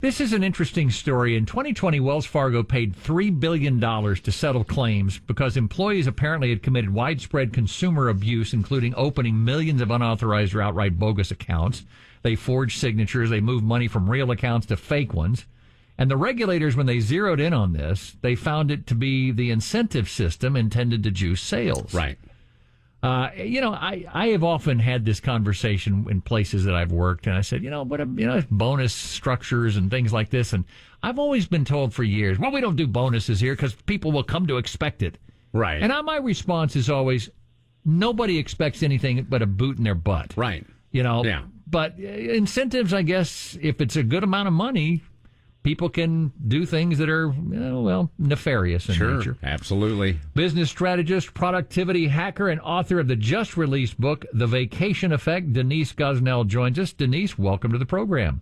This is an interesting story. In 2020, Wells Fargo paid $3 billion to settle claims because employees apparently had committed widespread consumer abuse, including opening millions of unauthorized or outright bogus accounts. They forged signatures. They moved money from real accounts to fake ones. And the regulators, when they zeroed in on this, they found it to be the incentive system intended to juice sales. Right. I have often had this conversation in places that I've worked, and I said, bonus structures and things like this. And I've always been told for years, well, we don't do bonuses here because people will come to expect it. Right. And my response is always, nobody expects anything but a boot in their butt. Right. Yeah. But incentives, I guess, if it's a good amount of money, people can do things that are, nefarious in nature. Absolutely. Business strategist, productivity hacker, and author of the just-released book, The Vacation Effect, Denise Gosnell joins us. Denise, welcome to the program.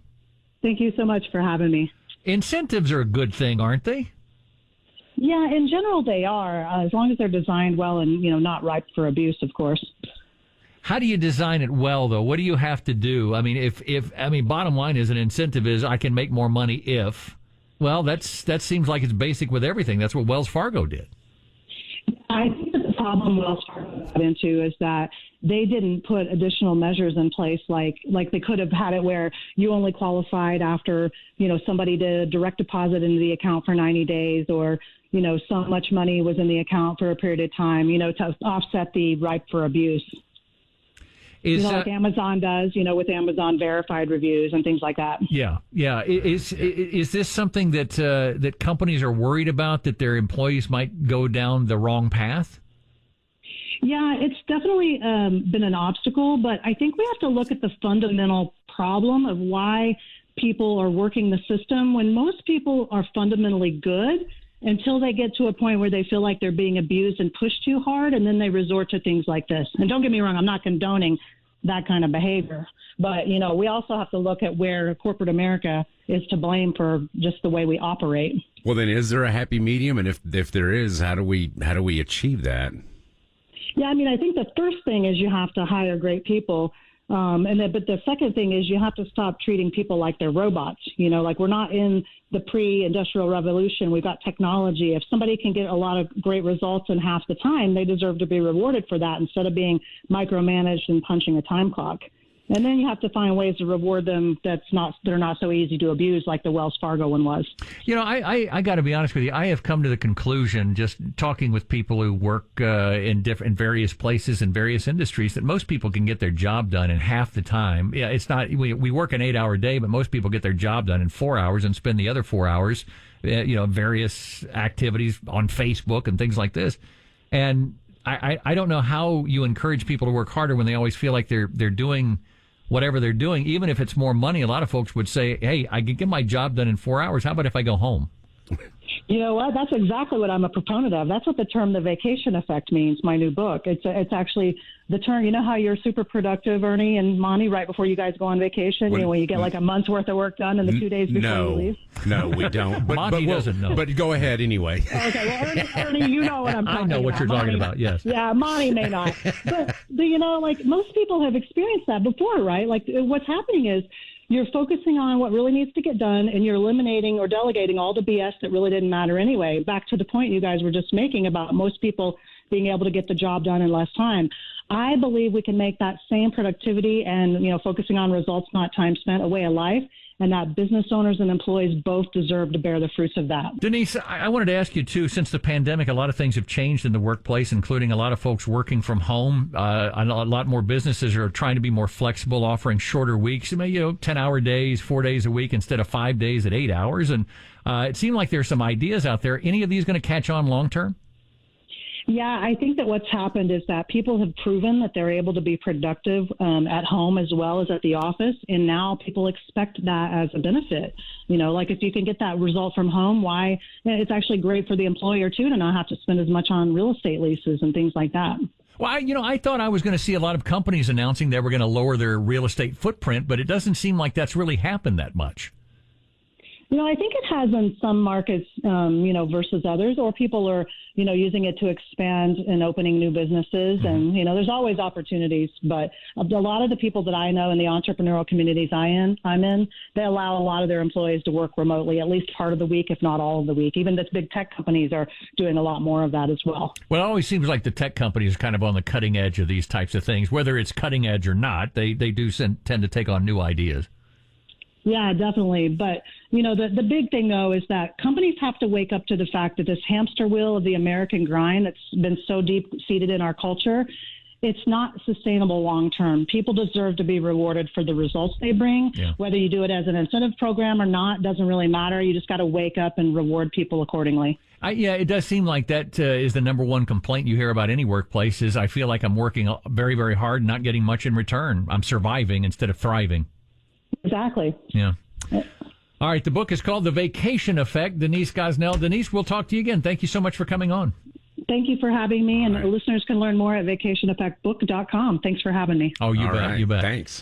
Thank you so much for having me. Incentives are a good thing, aren't they? Yeah, in general they are, as long as they're designed well and, not ripe for abuse, of course. How do you design it well, though? What do you have to do? I mean, bottom line is an incentive is I can make more money if. Well, that seems like it's basic with everything. That's what Wells Fargo did. I think that the problem Wells Fargo got into is that they didn't put additional measures in place like they could have had it where you only qualified after, somebody did a direct deposit into the account for 90 days or, so much money was in the account for a period of time, to offset the ripe for abuse. Like Amazon does, with Amazon verified reviews and things like that. Yeah. Is this something that companies are worried about, that their employees might go down the wrong path? Yeah, it's definitely been an obstacle, but I think we have to look at the fundamental problem of why people are working the system when most people are fundamentally good until they get to a point where they feel like they're being abused and pushed too hard, and then they resort to things like this. And don't get me wrong, I'm not condoning that kind of behavior. But, we also have to look at where corporate America is to blame for just the way we operate. Well, then is there a happy medium? And if there is, how do we achieve that? Yeah, I think the first thing is you have to hire great people. But the second thing is you have to stop treating people like they're robots. Like we're not in the pre-industrial revolution. We've got technology. If somebody can get a lot of great results in half the time, they deserve to be rewarded for that instead of being micromanaged and punching a time clock. And then you have to find ways to reward them that are not so easy to abuse, like the Wells Fargo one was. I got to be honest with you. I have come to the conclusion, just talking with people who work in various places in various industries, that most people can get their job done in half the time. Yeah, it's not. We work an 8-hour day, but most people get their job done in 4 hours and spend the other 4 hours, various activities on Facebook and things like this. And I don't know how you encourage people to work harder when they always feel like they're doing whatever they're doing, even if it's more money. A lot of folks would say, hey, I can get my job done in 4 hours. How about if I go home? You know what? That's exactly what I'm a proponent of. That's what the term the vacation effect means, my new book. It's actually the term, how you're super productive, Ernie and Monty, right before you guys go on vacation, when you get like a month's worth of work done in the 2 days before you leave? No, we don't. Monty doesn't know. But go ahead anyway. Okay, well, Ernie, you know what I'm talking about. I know what you're talking about, yes. Yeah, Monty may not. But, most people have experienced that before, right? Like, what's happening is you're focusing on what really needs to get done, and you're eliminating or delegating all the BS that really didn't matter anyway. Back to the point you guys were just making about most people being able to get the job done in less time. I believe we can make that same productivity and, focusing on results, not time spent, a way of life, and that business owners and employees both deserve to bear the fruits of that. Denise, I wanted to ask you, too, since the pandemic, a lot of things have changed in the workplace, including a lot of folks working from home. A lot more businesses are trying to be more flexible, offering shorter weeks, 10-hour days, 4 days a week instead of 5 days at 8 hours. And it seemed like there's some ideas out there. Any of these going to catch on long term? Yeah, I think that what's happened is that people have proven that they're able to be productive at home as well as at the office. And now people expect that as a benefit. Like if you can get that result from home, why? It's actually great for the employer, too, to not have to spend as much on real estate leases and things like that. Well, I thought I was going to see a lot of companies announcing they were going to lower their real estate footprint, but it doesn't seem like that's really happened that much. I think it has in some markets, versus others, or people are, using it to expand and opening new businesses. And, there's always opportunities. But a lot of the people that I know in the entrepreneurial communities I'm in, they allow a lot of their employees to work remotely at least part of the week, if not all of the week. Even the big tech companies are doing a lot more of that as well. Well, it always seems like the tech companies are kind of on the cutting edge of these types of things. Whether it's cutting edge or not, they do tend to take on new ideas. Yeah, definitely. But, the big thing, though, is that companies have to wake up to the fact that this hamster wheel of the American grind that's been so deep-seated in our culture, it's not sustainable long term. People deserve to be rewarded for the results they bring. Yeah. Whether you do it as an incentive program or not doesn't really matter. You just got to wake up and reward people accordingly. It does seem like that is the number one complaint you hear about any workplace is I feel like I'm working very, very hard and not getting much in return. I'm surviving instead of thriving. Exactly. Yeah. All right. The book is called The Vacation Effect. Denise Gosnell. Denise, we'll talk to you again. Thank you so much for coming on. Thank you for having me. And listeners can learn more at vacationeffectbook.com. Thanks for having me. Oh, you bet. You bet. Thanks.